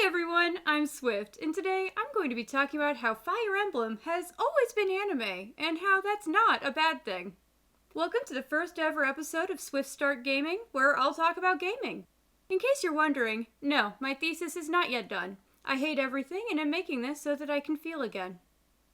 everyone, I'm Swift, and today I'm going to be talking about how Fire Emblem has always been anime, and how that's not a bad thing. Welcome to the first ever episode of Swiftstart Gaming, where I'll talk about gaming. In case you're wondering, no, my thesis is not yet done. I hate everything, and I'm making this so that I can feel again.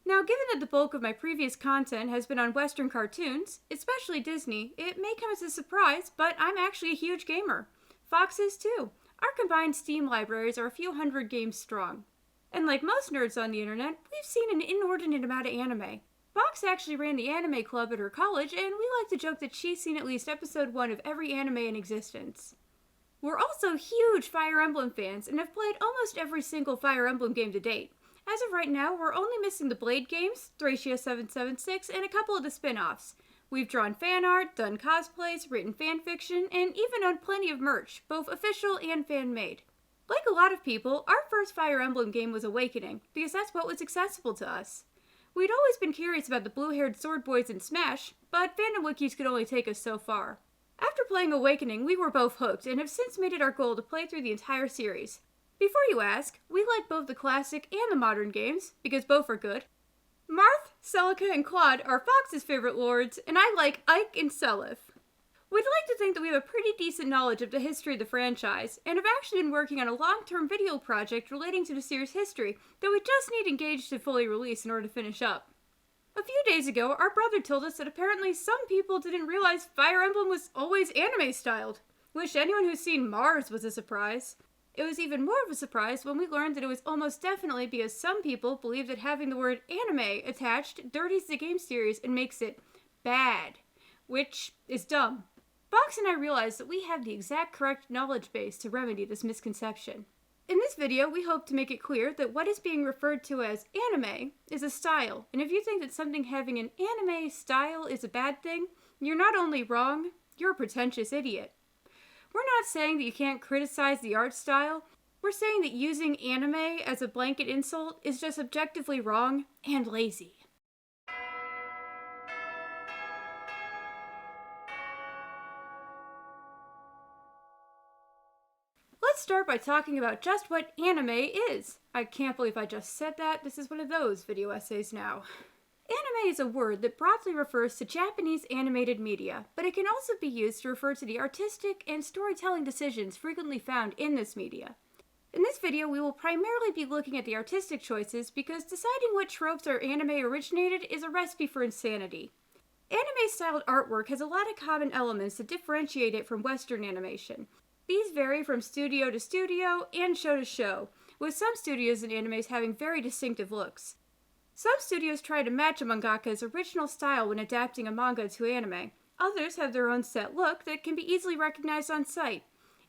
Now, given that the bulk of my previous content has been on Western cartoons, especially Disney, it may come as a surprise, but I'm actually a huge gamer. Fox is too. Our combined Steam libraries are a few hundred games strong. And like most nerds on the internet, we've seen an inordinate amount of anime. Fox actually ran the anime club at her college, and we like to joke that she's seen at least episode 1 of every anime in existence. We're also huge Fire Emblem fans, and have played almost every single Fire Emblem game to date. As of right now, we're only missing the Blade games, Thracia 776, and a couple of the spin-offs. We've drawn fan art, done cosplays, written fanfiction, and even owned plenty of merch, both official and fan-made. Like a lot of people, our first Fire Emblem game was Awakening, because that's what was accessible to us. We'd always been curious about the blue-haired sword boys in Smash, but fandom wikis could only take us so far. After playing Awakening, we were both hooked, and have since made it our goal to play through the entire series. Before you ask, we like both the classic and the modern games, because both are good. Marth, Celica, and Claude are Fox's favorite lords, and I like Ike and Seliph. We'd like to think that we have a pretty decent knowledge of the history of the franchise, and have actually been working on a long-term video project relating to the series' history that we just need Engaged to fully release in order to finish up. A few days ago, our brother told us that apparently some people didn't realize Fire Emblem was always anime-styled, which anyone who's seen Mars was a surprise. It was even more of a surprise when we learned that it was almost definitely because some people believe that having the word anime attached dirties the game series and makes it bad, which is dumb. Fox and I realized that we have the exact correct knowledge base to remedy this misconception. In this video, we hope to make it clear that what is being referred to as anime is a style, and if you think that something having an anime style is a bad thing, you're not only wrong, you're a pretentious idiot. We're not saying that you can't criticize the art style. We're saying that using anime as a blanket insult is just objectively wrong and lazy. Let's start by talking about just what anime is. I can't believe I just said that. This is one of those video essays now. Anime is a word that broadly refers to Japanese animated media, but it can also be used to refer to the artistic and storytelling decisions frequently found in this media. In this video, we will primarily be looking at the artistic choices because deciding what tropes are anime originated is a recipe for insanity. Anime-styled artwork has a lot of common elements that differentiate it from Western animation. These vary from studio to studio and show to show, with some studios and animes having very distinctive looks. Some studios try to match a mangaka's original style when adapting a manga to anime. Others have their own set look that can be easily recognized on sight.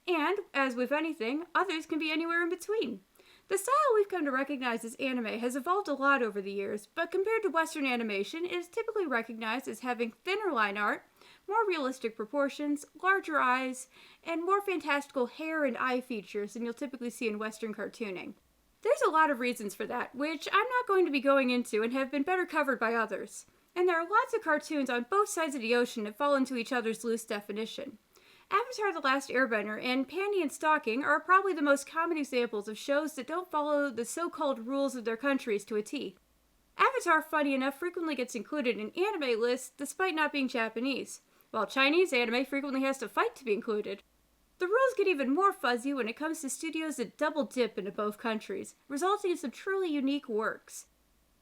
And, as with anything, others can be anywhere in between. The style we've come to recognize as anime has evolved a lot over the years, but compared to Western animation, it is typically recognized as having thinner line art, more realistic proportions, larger eyes, and more fantastical hair and eye features than you'll typically see in Western cartooning. There's a lot of reasons for that, which I'm not going to be going into and have been better covered by others. And there are lots of cartoons on both sides of the ocean that fall into each other's loose definition. Avatar: The Last Airbender and Panty and Stocking are probably the most common examples of shows that don't follow the so-called rules of their countries to a T. Avatar, funny enough, frequently gets included in anime lists despite not being Japanese, while Chinese anime frequently has to fight to be included. The rules get even more fuzzy when it comes to studios that double dip into both countries, resulting in some truly unique works.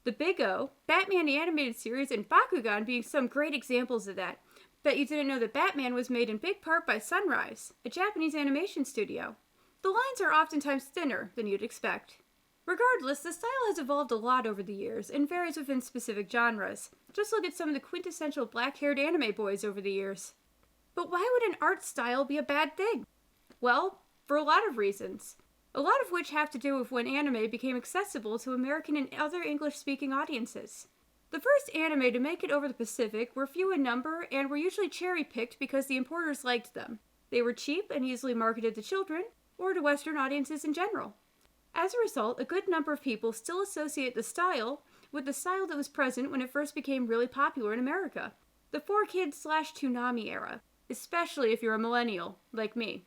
The Big O, Batman the Animated Series, and Bakugan being some great examples of that. Bet you didn't know that Batman was made in big part by Sunrise, a Japanese animation studio. The lines are oftentimes thinner than you'd expect. Regardless, the style has evolved a lot over the years and varies within specific genres. Just look at some of the quintessential black-haired anime boys over the years. But why would an art style be a bad thing? Well, for a lot of reasons. A lot of which have to do with when anime became accessible to American and other English-speaking audiences. The first anime to make it over the Pacific were few in number and were usually cherry-picked because the importers liked them. They were cheap and easily marketed to children, or to Western audiences in general. As a result, a good number of people still associate the style with the style that was present when it first became really popular in America. The 4Kids/Toonami era, especially if you're a millennial, like me.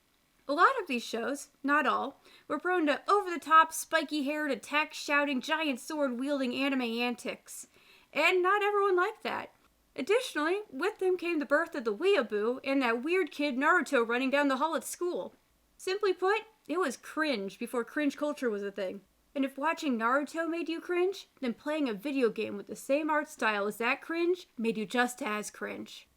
A lot of these shows, not all, were prone to over-the-top, spiky-haired, attack-shouting, giant sword-wielding anime antics. And not everyone liked that. Additionally, with them came the birth of the weeaboo and that weird kid Naruto running down the hall at school. Simply put, it was cringe before cringe culture was a thing. And if watching Naruto made you cringe, then playing a video game with the same art style as that cringe made you just as cringe.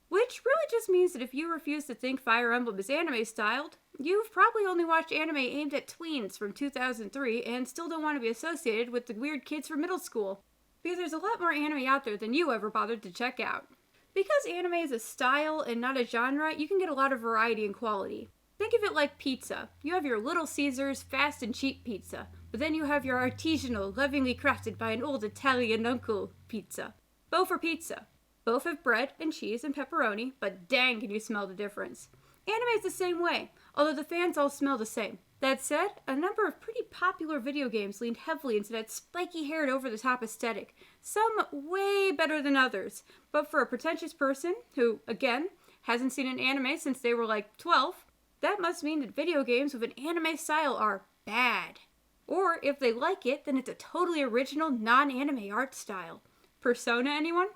Which really just means that if you refuse to think Fire Emblem is anime-styled, you've probably only watched anime aimed at tweens from 2003 and still don't want to be associated with the weird kids from middle school. Because there's a lot more anime out there than you ever bothered to check out. Because anime is a style and not a genre, you can get a lot of variety and quality. Think of it like pizza. You have your Little Caesars fast and cheap pizza, but then you have your artisanal, lovingly crafted by an old Italian uncle pizza. Both are pizza. Both have bread and cheese and pepperoni, but dang can you smell the difference. Anime is the same way, although the fans all smell the same. That said, a number of pretty popular video games leaned heavily into that spiky-haired over-the-top aesthetic, some way better than others. But for a pretentious person who, again, hasn't seen an anime since they were like 12, that must mean that video games with an anime style are bad. Or if they like it, then it's a totally original, non-anime art style. Persona, anyone?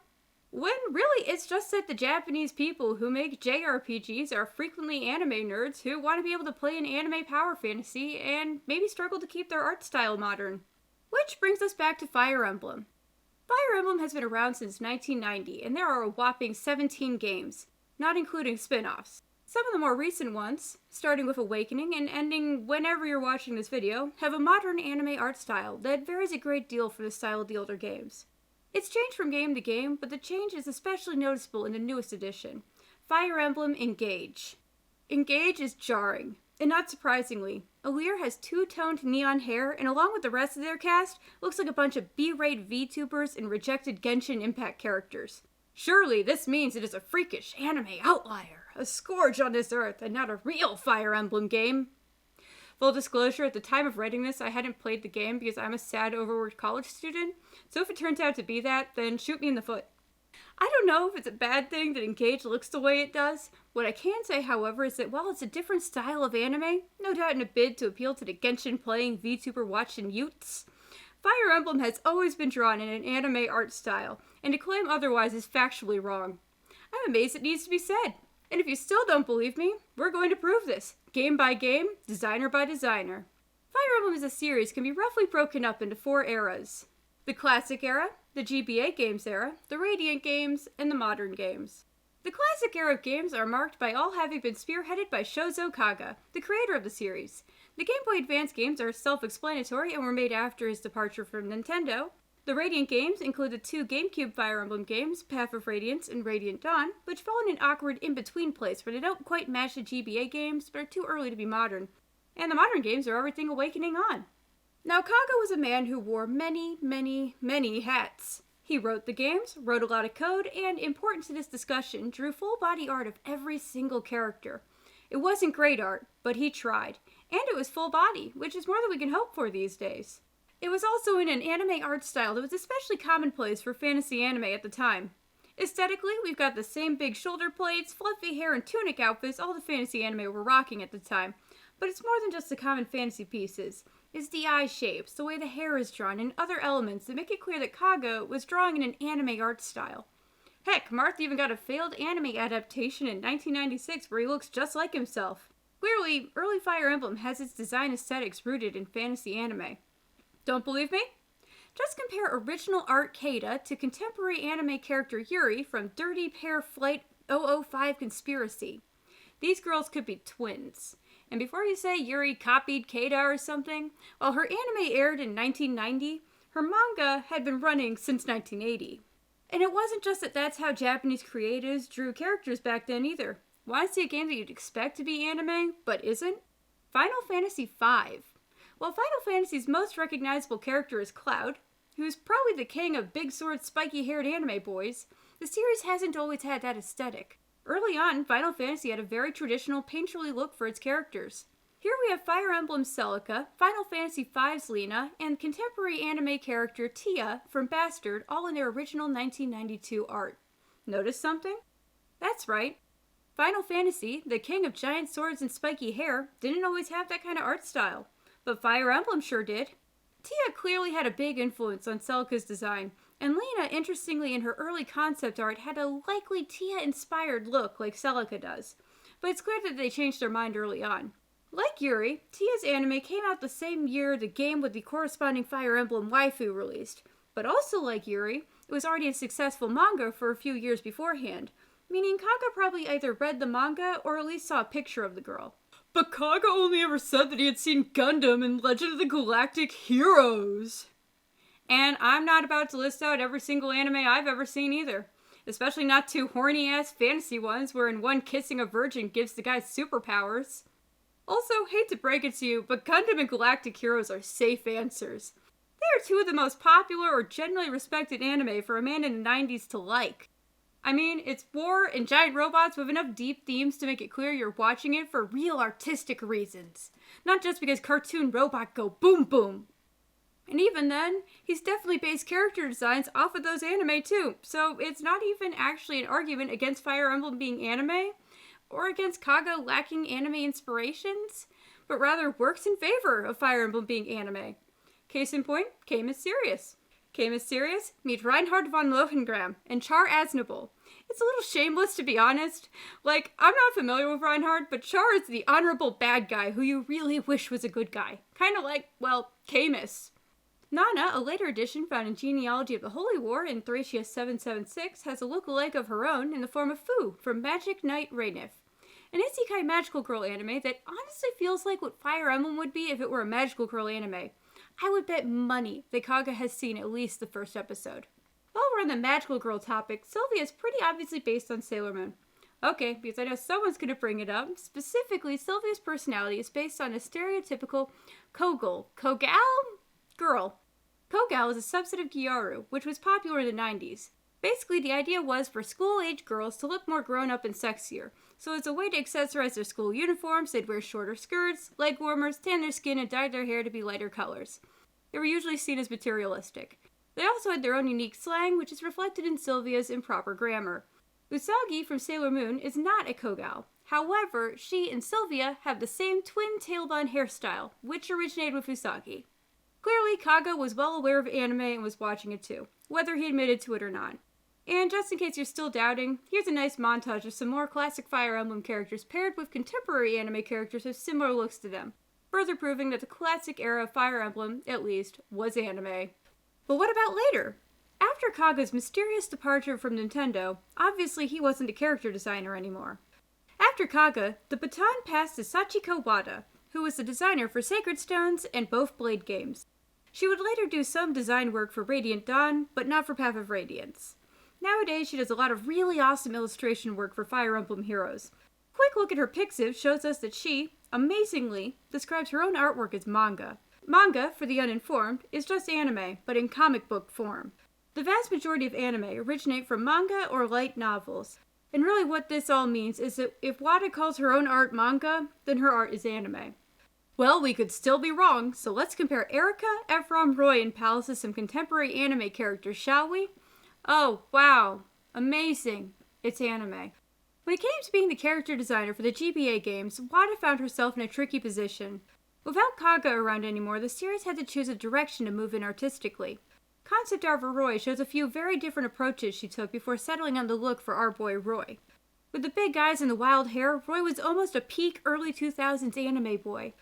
When really it's just that the Japanese people who make JRPGs are frequently anime nerds who want to be able to play an anime power fantasy and maybe struggle to keep their art style modern. Which brings us back to Fire Emblem. Fire Emblem has been around since 1990 and there are a whopping 17 games, not including spin-offs. Some of the more recent ones, starting with Awakening and ending whenever you're watching this video, have a modern anime art style that varies a great deal from the style of the older games. It's changed from game to game, but the change is especially noticeable in the newest edition, Fire Emblem Engage. Engage is jarring, and not surprisingly, Alear has two-toned neon hair and along with the rest of their cast, looks like a bunch of B-rate VTubers and rejected Genshin Impact characters. Surely this means it is a freakish anime outlier, a scourge on this earth, and not a real Fire Emblem game. Full disclosure, at the time of writing this, I hadn't played the game because I'm a sad, overworked college student, so if it turns out to be that, then shoot me in the foot. I don't know if it's a bad thing that Engage looks the way it does. What I can say, however, is that while it's a different style of anime, no doubt in a bid to appeal to the Genshin-playing VTuber-watching youths, Fire Emblem has always been drawn in an anime art style, and to claim otherwise is factually wrong. I'm amazed it needs to be said. And if you still don't believe me, we're going to prove this, game by game, designer by designer. Fire Emblem as a series can be roughly broken up into 4 eras. The Classic Era, the GBA Games Era, the Radiant Games, and the Modern Games. The Classic Era of games are marked by all having been spearheaded by Shozo Kaga, the creator of the series. The Game Boy Advance games are self-explanatory and were made after his departure from Nintendo. The Radiant games include the 2 GameCube Fire Emblem games, Path of Radiance and Radiant Dawn, which fall in an awkward in-between place where they don't quite match the GBA games, but are too early to be modern. And the modern games are everything Awakening on. Now, Kaga was a man who wore many, many, many hats. He wrote the games, wrote a lot of code, and, important to this discussion, drew full-body art of every single character. It wasn't great art, but he tried. And it was full-body, which is more than we can hope for these days. It was also in an anime art style that was especially commonplace for fantasy anime at the time. Aesthetically, we've got the same big shoulder plates, fluffy hair, and tunic outfits all the fantasy anime were rocking at the time. But it's more than just the common fantasy pieces. It's the eye shapes, the way the hair is drawn, and other elements that make it clear that Kaga was drawing in an anime art style. Heck, Marth even got a failed anime adaptation in 1996 where he looks just like himself. Clearly, early Fire Emblem has its design aesthetics rooted in fantasy anime. Don't believe me? Just compare original art Keita to contemporary anime character Yuri from Dirty Pair Flight 005 Conspiracy. These girls could be twins. And before you say Yuri copied Keita or something, while her anime aired in 1990, her manga had been running since 1980. And it wasn't just that that's how Japanese creators drew characters back then either. Want to see a game that you'd expect to be anime, but isn't? Final Fantasy V. While Final Fantasy's most recognizable character is Cloud, who's probably the king of big sword spiky-haired anime boys, the series hasn't always had that aesthetic. Early on, Final Fantasy had a very traditional, painterly look for its characters. Here we have Fire Emblem Celica, Final Fantasy V's Lena, and contemporary anime character Tia from Bastard all in their original 1992 art. Notice something? That's right. Final Fantasy, the king of giant swords and spiky hair, didn't always have that kind of art style, but Fire Emblem sure did. Tia clearly had a big influence on Celica's design, and Lena, interestingly, in her early concept art, had a likely Tia-inspired look like Celica does, but it's clear that they changed their mind early on. Like Yuri, Tia's anime came out the same year the game with the corresponding Fire Emblem waifu released, but also like Yuri, it was already a successful manga for a few years beforehand, meaning Kaga probably either read the manga or at least saw a picture of the girl. But Kaga only ever said that he had seen Gundam and Legend of the Galactic Heroes. And I'm not about to list out every single anime I've ever seen either. Especially not two horny-ass fantasy ones wherein one kissing a virgin gives the guy superpowers. Also, hate to break it to you, but Gundam and Galactic Heroes are safe answers. They are two of the most popular or generally respected anime for a man in the 90s to like. I mean, it's war and giant robots with enough deep themes to make it clear you're watching it for real artistic reasons. Not just because cartoon robot go boom boom. And even then, he's definitely based character designs off of those anime too, so it's not even actually an argument against Fire Emblem being anime, or against Kaga lacking anime inspirations, but rather works in favor of Fire Emblem being anime. Case in point, Came is Serious. Came is Serious, meet Reinhard von Lohengram and Char Aznavour. It's a little shameless to be honest. Like, I'm not familiar with Reinhard, but Char is the honorable bad guy who you really wish was a good guy. Kinda like, well, Camus. Nana, a later edition found in Genealogy of the Holy War in Thracia 776, has a look-alike of her own in the form of Fu from Magic Knight Raynif, an isekai magical girl anime that honestly feels like what Fire Emblem would be if it were a magical girl anime. I would bet money that Kaga has seen at least the first episode. While we're on the magical girl topic, Sylvia is pretty obviously based on Sailor Moon. Okay, because I know someone's going to bring it up. Specifically, Sylvia's personality is based on a stereotypical Kogal girl. Kogal is a subset of Gyaru, which was popular in the 90s. Basically, the idea was for school-age girls to look more grown-up and sexier. So as a way to accessorize their school uniforms, they'd wear shorter skirts, leg warmers, tan their skin, and dye their hair to be lighter colors. They were usually seen as materialistic. They also had their own unique slang, which is reflected in Sylvia's improper grammar. Usagi from Sailor Moon is not a Kogal. However, she and Sylvia have the same twin tail bun hairstyle, which originated with Usagi. Clearly, Kaga was well aware of anime and was watching it too, whether he admitted to it or not. And just in case you're still doubting, here's a nice montage of some more classic Fire Emblem characters paired with contemporary anime characters with similar looks to them, further proving that the classic era of Fire Emblem, at least, was anime. But what about later? After Kaga's mysterious departure from Nintendo, obviously he wasn't a character designer anymore. After Kaga, the baton passed to Sachiko Wada, who was the designer for Sacred Stones and both Blade games. She would later do some design work for Radiant Dawn, but not for Path of Radiance. Nowadays, she does a lot of really awesome illustration work for Fire Emblem heroes. A quick look at her Pixiv shows us that she, amazingly, describes her own artwork as manga. Manga, for the uninformed, is just anime, but in comic book form. The vast majority of anime originate from manga or light novels. And really what this all means is that if Wada calls her own art manga, then her art is anime. Well, we could still be wrong, so let's compare Erika, Ephraim, Roy, and Pals to some contemporary anime characters, shall we? Oh, wow. Amazing. It's anime. When it came to being the character designer for the GBA games, Wada found herself in a tricky position. Without Kaga around anymore, the series had to choose a direction to move in artistically. Concept art for Roy shows a few very different approaches she took before settling on the look for our boy Roy. With the big eyes and the wild hair, Roy was almost a peak early 2000s anime boy.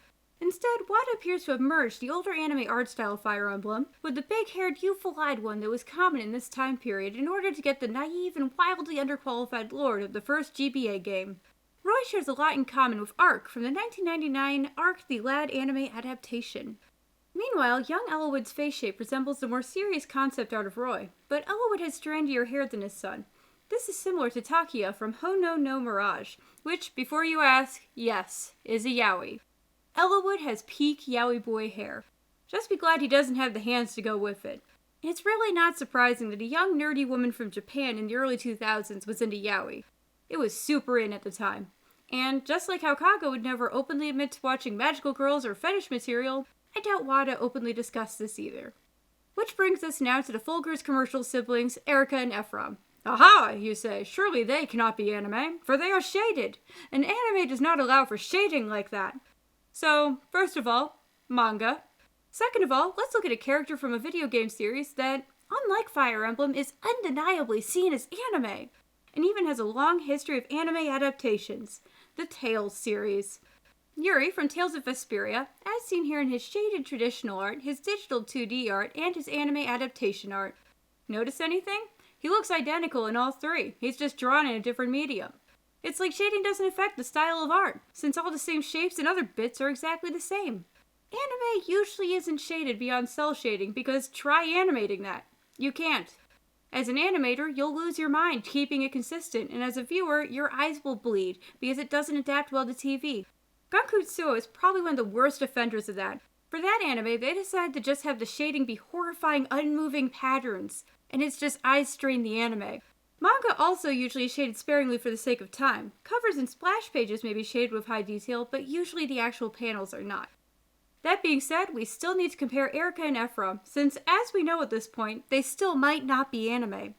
Instead, Wada appears to have merged the older anime art style of Fire Emblem with the big-haired, youthful-eyed one that was common in this time period in order to get the naive and wildly underqualified lore of the first GBA game. Roy shares a lot in common with Arc from the 1999 Arc the Lad anime adaptation. Meanwhile, young Elowood's face shape resembles the more serious concept art of Roy, but Elowood has strandier hair than his son. This is similar to Takia from Hono no Mirage, which, before you ask, yes, is a yaoi. Elowood has peak yaoi boy hair. Just be glad he doesn't have the hands to go with it. It's really not surprising that a young nerdy woman from Japan in the early 2000s was into yaoi. It was super in at the time. And just like how Kaga would never openly admit to watching magical girls or fetish material, I doubt Wada openly discussed this either. Which brings us now to the Fulgur's commercial siblings, Erika and Ephraim. Aha, you say, surely they cannot be anime, for they are shaded, and anime does not allow for shading like that. So, first of all, manga. Second of all, let's look at a character from a video game series that, unlike Fire Emblem, is undeniably seen as anime, and even has a long history of anime adaptations, the Tales series. Yuri from Tales of Vesperia, as seen here in his shaded traditional art, his digital 2D art, and his anime adaptation art. Notice anything? He looks identical in all three, he's just drawn in a different medium. It's like shading doesn't affect the style of art, since all the same shapes and other bits are exactly the same. Anime usually isn't shaded beyond cell shading because try animating that. You can't. As an animator, you'll lose your mind keeping it consistent, and as a viewer, your eyes will bleed because it doesn't adapt well to TV. Gankutsuo is probably one of the worst offenders of that. For that anime, they decided to just have the shading be horrifying, unmoving patterns, and it's just eyes strain the anime. Manga also usually is shaded sparingly for the sake of time. Covers and splash pages may be shaded with high detail, but usually the actual panels are not. That being said, we still need to compare Erica and Ephraim, since as we know at this point, they still might not be anime.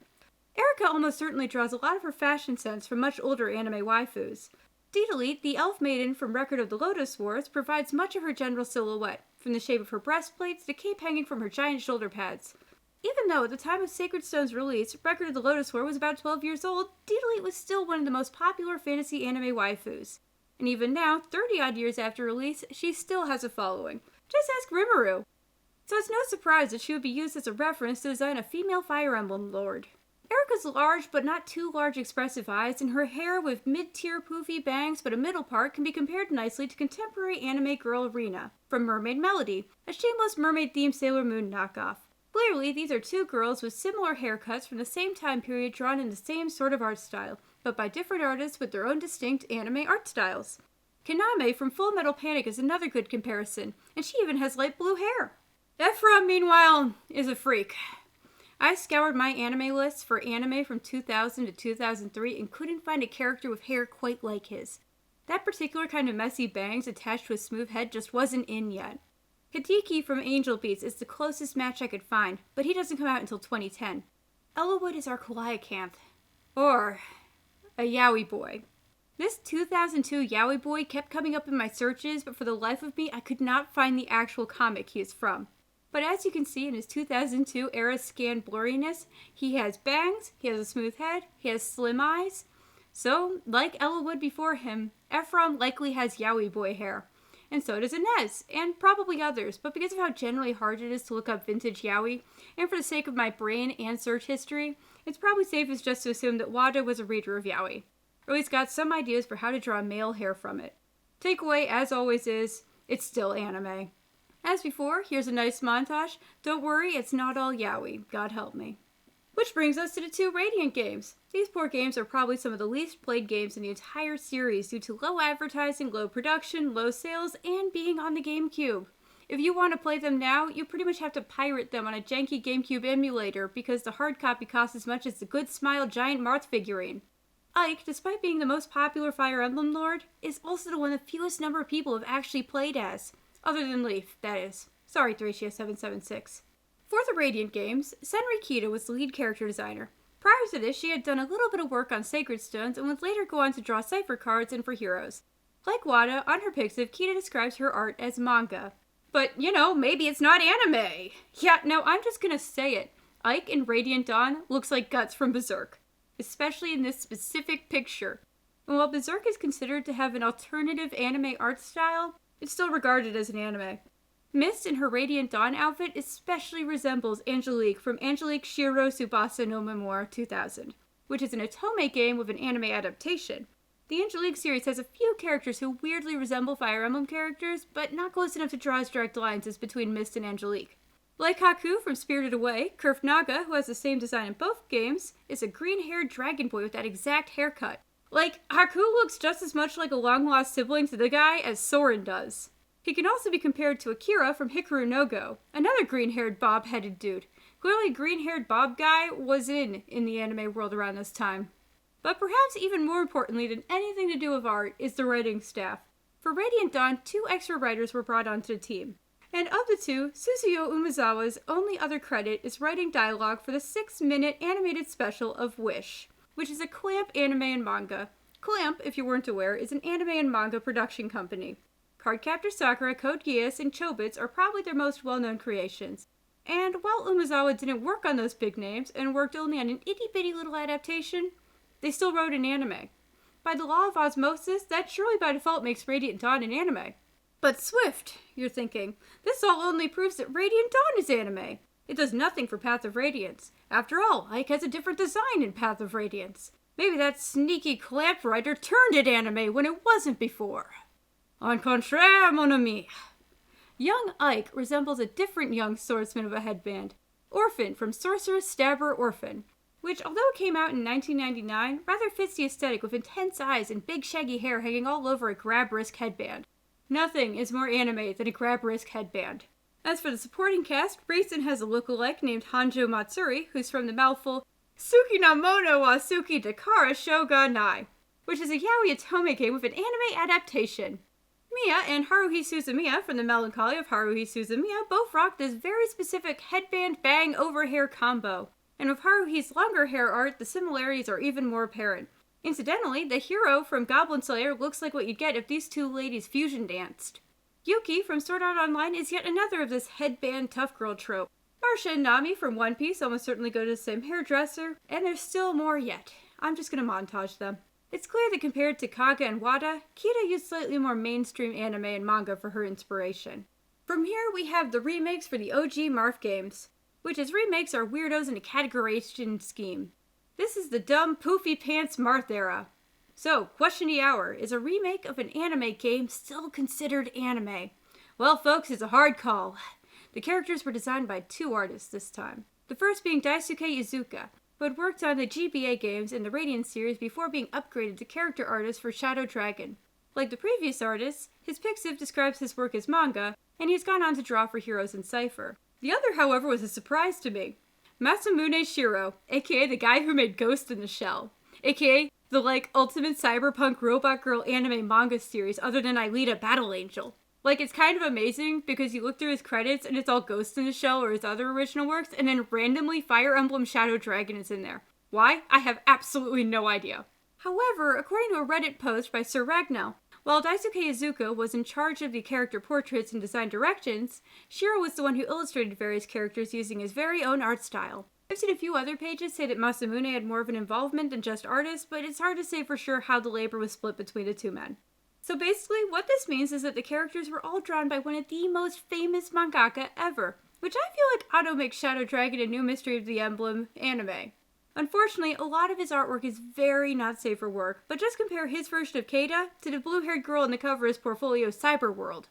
Erica almost certainly draws a lot of her fashion sense from much older anime waifus. Deedale, the elf maiden from Record of the Lotus Wars, provides much of her general silhouette, from the shape of her breastplates to cape hanging from her giant shoulder pads. Even though at the time of Sacred Stone's release, Record of the Lotus War was about 12 years old, Deedale was still one of the most popular fantasy anime waifus. And even now, 30-odd years after release, she still has a following. Just ask Rimuru. So it's no surprise that she would be used as a reference to design a female Fire Emblem lord. Erica's large but not too large expressive eyes and her hair with mid-tier poofy bangs but a middle part can be compared nicely to contemporary anime girl Rina from Mermaid Melody, a shameless mermaid-themed Sailor Moon knockoff. Clearly, these are two girls with similar haircuts from the same time period drawn in the same sort of art style, but by different artists with their own distinct anime art styles. Kaname from Full Metal Panic is another good comparison, and she even has light blue hair. Ephraim, meanwhile, is a freak. I scoured my anime lists for anime from 2000 to 2003 and couldn't find a character with hair quite like his. That particular kind of messy bangs attached to a smooth head just wasn't in yet. Hideki from Angel Beats is the closest match I could find, but he doesn't come out until 2010. Ellawood is our Kawaiiacanth. Or a yaoi boy. This 2002 yaoi boy kept coming up in my searches, but for the life of me, I could not find the actual comic he is from. But as you can see in his 2002 era scan blurriness, he has bangs, he has a smooth head, he has slim eyes. So, like Ellawood before him, Ephraim likely has yaoi boy hair. And so does Inez, and probably others, but because of how generally hard it is to look up vintage yaoi, and for the sake of my brain and search history, it's probably safest just to assume that Wada was a reader of yaoi, or at least got some ideas for how to draw male hair from it. Takeaway, as always, is, it's still anime. As before, here's a nice montage. Don't worry, it's not all yaoi, God help me. Which brings us to the two Radiant games. These poor games are probably some of the least played games in the entire series due to low advertising, low production, low sales, and being on the GameCube. If you want to play them now, you pretty much have to pirate them on a janky GameCube emulator because the hard copy costs as much as the Good Smile giant Marth figurine. Ike, despite being the most popular Fire Emblem lord, is also the one the fewest number of people have actually played as. Other than Leaf, that is. Sorry, Thracia776. For the Radiant games, Senri Kita was the lead character designer. Prior to this, she had done a little bit of work on Sacred Stones and would later go on to draw cipher cards and for Heroes. Like Wada, on her Pixiv, Kita describes her art as manga. But, maybe it's not anime. Yeah, no, I'm just gonna say it. Ike in Radiant Dawn looks like Guts from Berserk. Especially in this specific picture. And while Berserk is considered to have an alternative anime art style, it's still regarded as an anime. Mist in her Radiant Dawn outfit especially resembles Angelique from Angelique Shiro Tsubasa no Memoir 2000, which is an Otome game with an anime adaptation. The Angelique series has a few characters who weirdly resemble Fire Emblem characters, but not close enough to draw as direct lines as between Mist and Angelique. Like Haku from Spirited Away, Kurf Naga, who has the same design in both games, is a green-haired dragon boy with that exact haircut. Like, Haku looks just as much like a long-lost sibling to the guy as Soren does. He can also be compared to Akira from Hikaru no Go, another green-haired bob-headed dude. Clearly, green-haired bob guy was in the anime world around this time. But perhaps even more importantly than anything to do with art is the writing staff. For Radiant Dawn, 2 extra writers were brought onto the team. And of the two, Suzuyo Umezawa's only other credit is writing dialogue for the 6-minute animated special of Wish, which is a Clamp anime and manga. Clamp, if you weren't aware, is an anime and manga production company. Cardcaptor Sakura, Code Geass, and Chobits are probably their most well-known creations. And while Umezawa didn't work on those big names and worked only on an itty-bitty little adaptation, they still wrote an anime. By the law of osmosis, that surely by default makes Radiant Dawn an anime. But Swift, you're thinking, this all only proves that Radiant Dawn is anime. It does nothing for Path of Radiance. After all, Ike has a different design in Path of Radiance. Maybe that sneaky Clamp writer turned it anime when it wasn't before. En contraire, mon ami. Young Ike resembles a different young swordsman of a headband, Orphan from Sorceress Stabber Orphan, which, although it came out in 1999, rather fits the aesthetic with intense eyes and big shaggy hair hanging all over a grab-wrist headband. Nothing is more anime than a grab-wrist headband. As for the supporting cast, Raisin has a lookalike named Hanjo Matsuri, who's from the mouthful Suki na Mono wa Suki Dakara Sho ga Nai, which is a yaoi otome game with an anime adaptation. Mia and Haruhi Suzumiya from the Melancholy of Haruhi Suzumiya both rock this very specific headband bang over hair combo, and with Haruhi's longer hair art, the similarities are even more apparent. Incidentally, the hero from Goblin Slayer looks like what you'd get if these two ladies fusion danced. Yuki from Sword Art Online is yet another of this headband tough girl trope. Marsha and Nami from One Piece almost certainly go to the same hairdresser, and there's still more yet. I'm just gonna montage them. It's clear that compared to Kaga and Wada, Kita used slightly more mainstream anime and manga for her inspiration. From here, we have the remakes for the OG Marth games, which as remakes are weirdos in a categorization scheme. This is the dumb, poofy pants Marth era. So, question of the hour, is a remake of an anime game still considered anime? Well, folks, it's a hard call. The characters were designed by 2 artists this time. The first being Daisuke Iizuka, who had worked on the GBA games in the Radiant series before being upgraded to character artist for Shadow Dragon. Like the previous artists, his Pixiv describes his work as manga, and he's gone on to draw for Heroes in Cypher. The other, however, was a surprise to me. Masamune Shiro, aka the guy who made Ghost in the Shell, aka the, ultimate cyberpunk robot girl anime manga series other than Aelita Battle Angel. It's kind of amazing because you look through his credits and it's all Ghost in the Shell or his other original works, and then randomly Fire Emblem Shadow Dragon is in there. Why? I have absolutely no idea. However, according to a Reddit post by Sir Ragnell, while Daisuke Iizuka was in charge of the character portraits and design directions, Shiro was the one who illustrated various characters using his very own art style. I've seen a few other pages say that Masamune had more of an involvement than just artist, but it's hard to say for sure how the labor was split between the two men. So basically, what this means is that the characters were all drawn by one of the most famous mangaka ever, which I feel like auto makes Shadow Dragon a New Mystery of the Emblem anime. Unfortunately, a lot of his artwork is very not safe for work, but just compare his version of Keita to the blue-haired girl on the cover of his portfolio Cyberworld.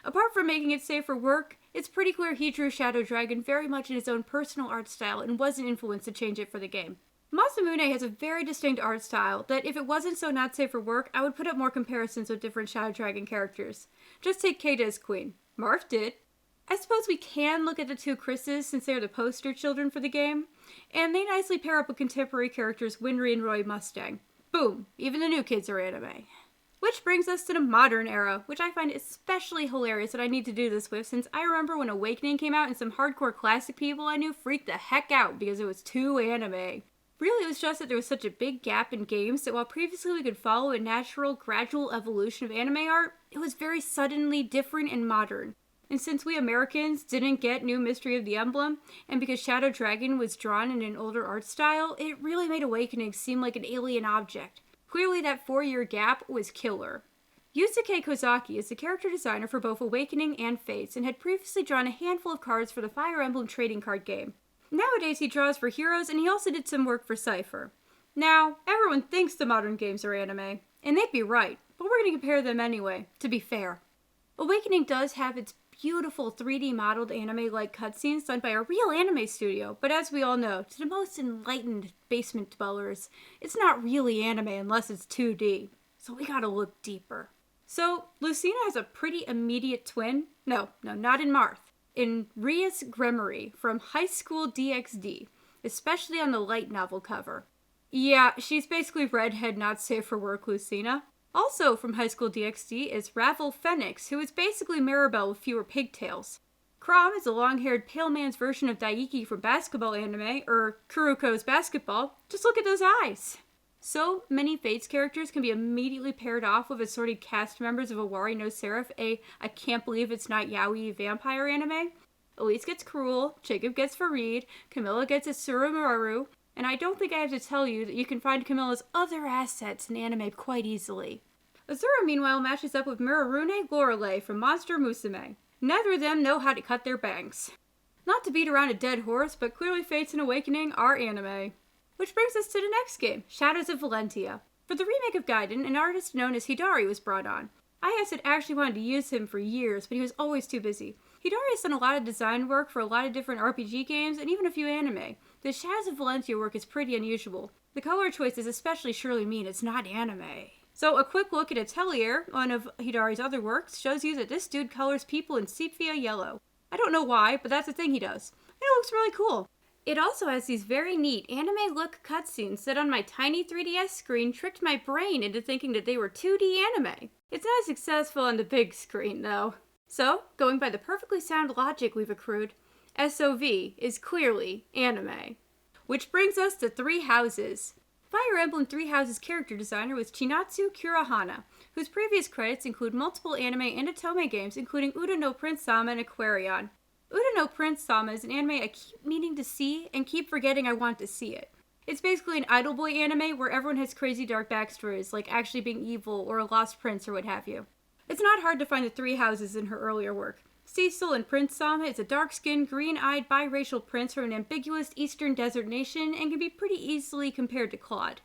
Apart from making it safe for work, it's pretty clear he drew Shadow Dragon very much in his own personal art style and wasn't influenced to change it for the game. Masamune has a very distinct art style that if it wasn't so not safe for work, I would put up more comparisons with different Shadow Dragon characters. Just take Keita as queen. Marth did. I suppose we can look at the two Chris's since they are the poster children for the game, and they nicely pair up with contemporary characters Winry and Roy Mustang. Boom, even the new kids are anime. Which brings us to the modern era, which I find especially hilarious that I need to do this with since I remember when Awakening came out and some hardcore classic people I knew freaked the heck out because it was too anime. Really, it was just that there was such a big gap in games that while previously we could follow a natural, gradual evolution of anime art, it was very suddenly different and modern. And since we Americans didn't get New Mystery of the Emblem, and because Shadow Dragon was drawn in an older art style, it really made Awakening seem like an alien object. Clearly that 4-year gap was killer. Yusuke Kozaki is the character designer for both Awakening and Fates, and had previously drawn a handful of cards for the Fire Emblem trading card game. Nowadays he draws for Heroes, and he also did some work for Cypher. Now, everyone thinks the modern games are anime, and they'd be right, but we're going to compare them anyway, to be fair. Awakening does have its beautiful 3D modeled anime-like cutscenes done by a real anime studio, but as we all know, to the most enlightened basement dwellers, it's not really anime unless it's 2D, so we gotta look deeper. So, Lucina has a pretty immediate twin, no, not in Marth, in Rias Gremory from High School DxD, especially on the light novel cover. Yeah, she's basically redhead not safe for work Lucina. Also from High School DxD is Ravel Phoenix, who is basically Maribel with fewer pigtails. Chrom is a long-haired pale man's version of Daiki from basketball anime, or Kuroko's basketball. Just look at those eyes! So many Fates characters can be immediately paired off with assorted cast members of Awari no Seraph, I can't believe it's not yaoi vampire anime. Elise gets Cruel, Jacob gets Farid, Camilla gets Asura Maru, and I don't think I have to tell you that you can find Camilla's other assets in anime quite easily. Azura, meanwhile, matches up with Murarune Lorelei from Monster Musume. Neither of them know how to cut their bangs. Not to beat around a dead horse, but clearly Fates and Awakening are anime. Which brings us to the next game, Shadows of Valentia. For the remake of Gaiden, an artist known as Hidari was brought on. IS had actually wanted to use him for years, but he was always too busy. Hidari has done a lot of design work for a lot of different RPG games and even a few anime. The Shadows of Valentia work is pretty unusual. The color choices especially surely mean it's not anime. So a quick look at Atelier, one of Hidari's other works, shows you that this dude colors people in sepia yellow. I don't know why, but that's a thing he does. And it looks really cool. It also has these very neat anime-look cutscenes that on my tiny 3DS screen tricked my brain into thinking that they were 2D anime. It's not as successful on the big screen, though. So, going by the perfectly sound logic we've accrued, SOV is clearly anime. Which brings us to Three Houses. Fire Emblem Three Houses character designer was Chinatsu Kurahana, whose previous credits include multiple anime and otome games, including Uda no Prince Sama and Aquarion. Uda no Prince Sama is an anime I keep meaning to see and keep forgetting I want to see it. It's basically an idol boy anime where everyone has crazy dark backstories, like actually being evil or a lost prince or what have you. It's not hard to find the Three Houses in her earlier work. Cecil in Prince Sama is a dark-skinned, green-eyed, biracial prince from an ambiguous eastern desert nation and can be pretty easily compared to Claude.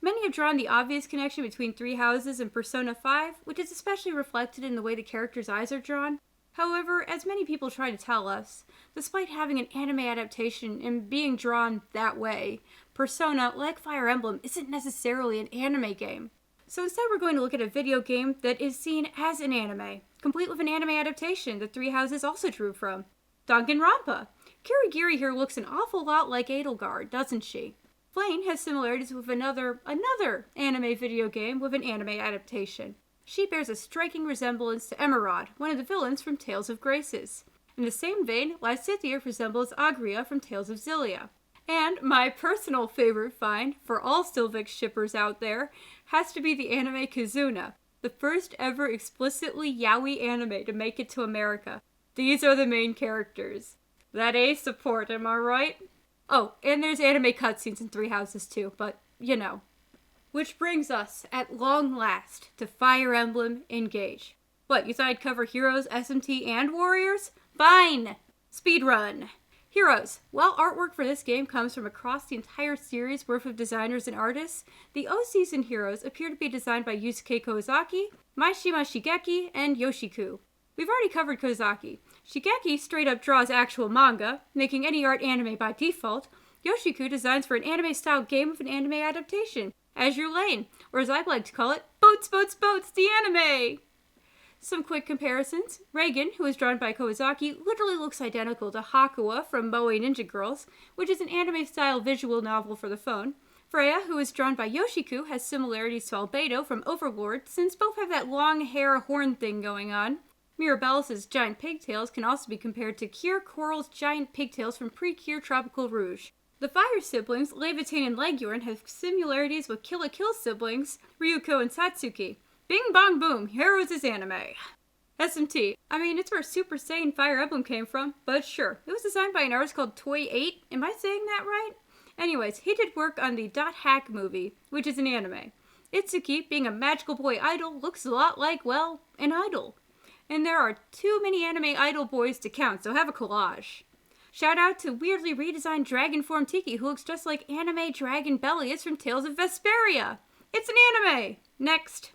Many have drawn the obvious connection between Three Houses and Persona 5, which is especially reflected in the way the characters' eyes are drawn. However, as many people try to tell us, despite having an anime adaptation and being drawn that way, Persona, like Fire Emblem, isn't necessarily an anime game. So instead we're going to look at a video game that is seen as an anime, complete with an anime adaptation that Three Houses also drew from. Danganronpa. Kirigiri here looks an awful lot like Edelgard, doesn't she? Flame has similarities with another anime video game with an anime adaptation. She bears a striking resemblance to Emerald, one of the villains from Tales of Graces. In the same vein, Lysithea resembles Agria from Tales of Xillia. And my personal favorite find, for all Sylvix shippers out there, has to be the anime Kizuna, the first ever explicitly yaoi anime to make it to America. These are the main characters. That A support, am I right? Oh, and there's anime cutscenes in Three Houses too, but, you know. Which brings us, at long last, to Fire Emblem Engage. What, you thought I'd cover Heroes, SMT, and Warriors? Fine! Speedrun! Heroes. While artwork for this game comes from across the entire series worth of designers and artists, the OCs in Heroes appear to be designed by Yusuke Kozaki, Maishima Shigeki, and Yoshiku. We've already covered Kozaki. Shigeki straight up draws actual manga, making any art anime by default. Yoshiku designs for an anime-style game with an anime adaptation, Azure Lane, or as I like to call it, Boats, Boats, Boats, the anime! Some quick comparisons. Reagan, who is drawn by Kawasaki, literally looks identical to Hakuwa from Moe Ninja Girls, which is an anime-style visual novel for the phone. Freya, who is drawn by Yoshiku, has similarities to Albedo from Overlord, since both have that long hair horn thing going on. Mirabelle's giant pigtails can also be compared to Kier Coral's giant pigtails from pre-Kier Tropical Rouge. The Fire siblings, Levitain and Leguorn, have similarities with Kill la Kill siblings, Ryuko and Satsuki. Bing bong boom, Heroes is anime. SMT. I mean, it's where Super Saiyan Fire Emblem came from, but sure. It was designed by an artist called Toy 8. Am I saying that right? Anyways, he did work on the Dot Hack movie, which is an anime. Itsuki, being a magical boy idol, looks a lot like, well, an idol. And there are too many anime idol boys to count, so have a collage. Shout out to weirdly redesigned Dragon Form Tiki, who looks just like anime Dragon Bellius from Tales of Vesperia. It's an anime! Next.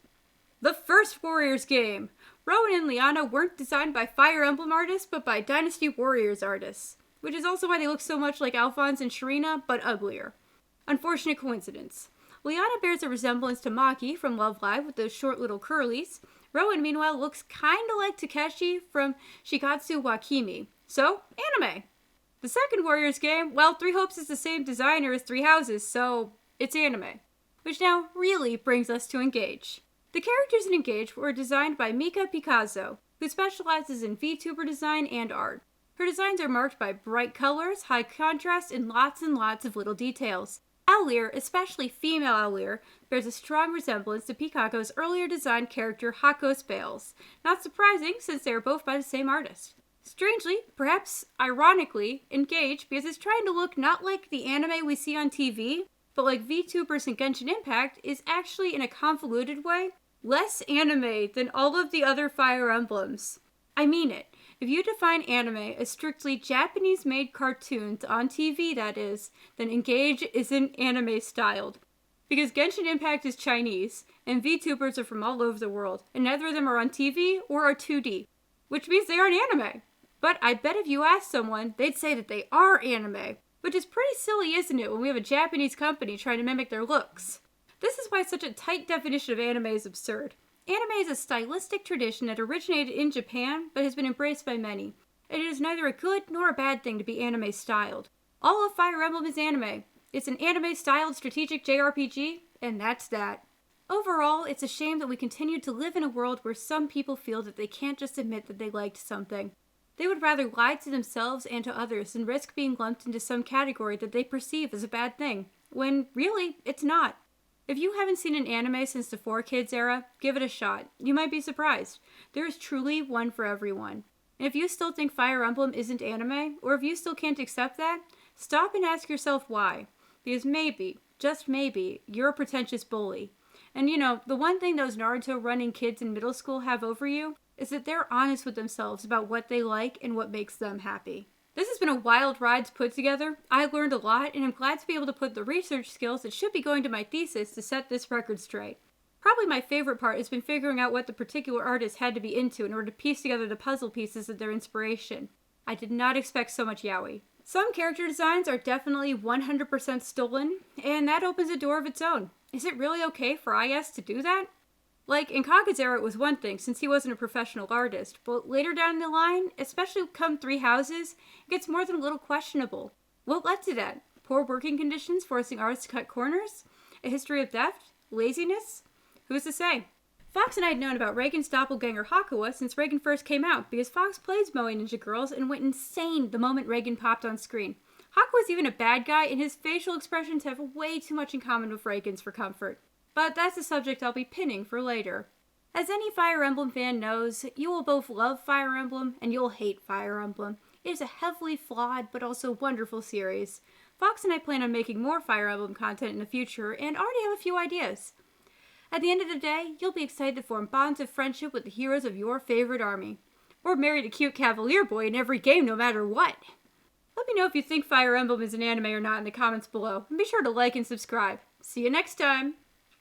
The first Warriors game. Rowan and Liana weren't designed by Fire Emblem artists, but by Dynasty Warriors artists, which is also why they look so much like Alphonse and Sharina, but uglier. Unfortunate coincidence. Liana bears a resemblance to Maki from Love Live with those short little curlies. Rowan, meanwhile, looks kinda like Takeshi from Shikatsu wa Kimi. So, anime. The second Warriors game, well, Three Hopes is the same designer as Three Houses, so it's anime. Which now really brings us to Engage. The characters in Engage were designed by Mika Picasso, who specializes in VTuber design and art. Her designs are marked by bright colors, high contrast, and lots of little details. Owlear, especially female Owlear, bears a strong resemblance to Pikako's earlier designed character Hakos Bales. Not surprising, since they are both by the same artist. Strangely, perhaps ironically, Engage because it's trying to look not like the anime we see on TV, but like VTubers and Genshin Impact is actually, in a convoluted way, less anime than all of the other Fire Emblems. I mean it. If you define anime as strictly Japanese-made cartoons, on TV that is, then Engage isn't anime-styled. Because Genshin Impact is Chinese, and VTubers are from all over the world, and neither of them are on TV or are 2D, which means they aren't anime. But I bet if you ask someone, they'd say that they are anime, which is pretty silly, isn't it, when we have a Japanese company trying to mimic their looks? This is why such a tight definition of anime is absurd. Anime is a stylistic tradition that originated in Japan, but has been embraced by many. And it is neither a good nor a bad thing to be anime-styled. All of Fire Emblem is anime. It's an anime-styled strategic JRPG, and that's that. Overall, it's a shame that we continue to live in a world where some people feel that they can't just admit that they liked something. They would rather lie to themselves and to others than risk being lumped into some category that they perceive as a bad thing, when really, it's not. If you haven't seen an anime since the 4Kids era, give it a shot. You might be surprised. There is truly one for everyone. And if you still think Fire Emblem isn't anime, or if you still can't accept that, stop and ask yourself why. Because maybe, just maybe, you're a pretentious bully. And you know, the one thing those Naruto-running kids in middle school have over you is that they're honest with themselves about what they like and what makes them happy. This has been a wild ride to put together. I learned a lot, and I'm glad to be able to put the research skills that should be going to my thesis to set this record straight. Probably my favorite part has been figuring out what the particular artist had to be into in order to piece together the puzzle pieces of their inspiration. I did not expect so much yaoi. Some character designs are definitely 100% stolen, and that opens a door of its own. Is it really okay for IS to do that? Like, in Kaga's era it was one thing, since he wasn't a professional artist, but later down the line, especially come Three Houses, it gets more than a little questionable. What led to that? Poor working conditions forcing artists to cut corners? A history of theft? Laziness? Who's to say? Fox and I had known about Reigen's doppelganger Hakuwa since Reigen first came out, because Fox plays Moe Ninja Girls and went insane the moment Reigen popped on screen. Hakuwa's even a bad guy, and his facial expressions have way too much in common with Reigen's for comfort. But that's a subject I'll be pinning for later. As any Fire Emblem fan knows, you will both love Fire Emblem and you'll hate Fire Emblem. It is a heavily flawed but also wonderful series. Fox and I plan on making more Fire Emblem content in the future and already have a few ideas. At the end of the day, you'll be excited to form bonds of friendship with the heroes of your favorite army. Or marry the cute Cavalier boy in every game no matter what. Let me know if you think Fire Emblem is an anime or not in the comments below, and be sure to like and subscribe. See you next time!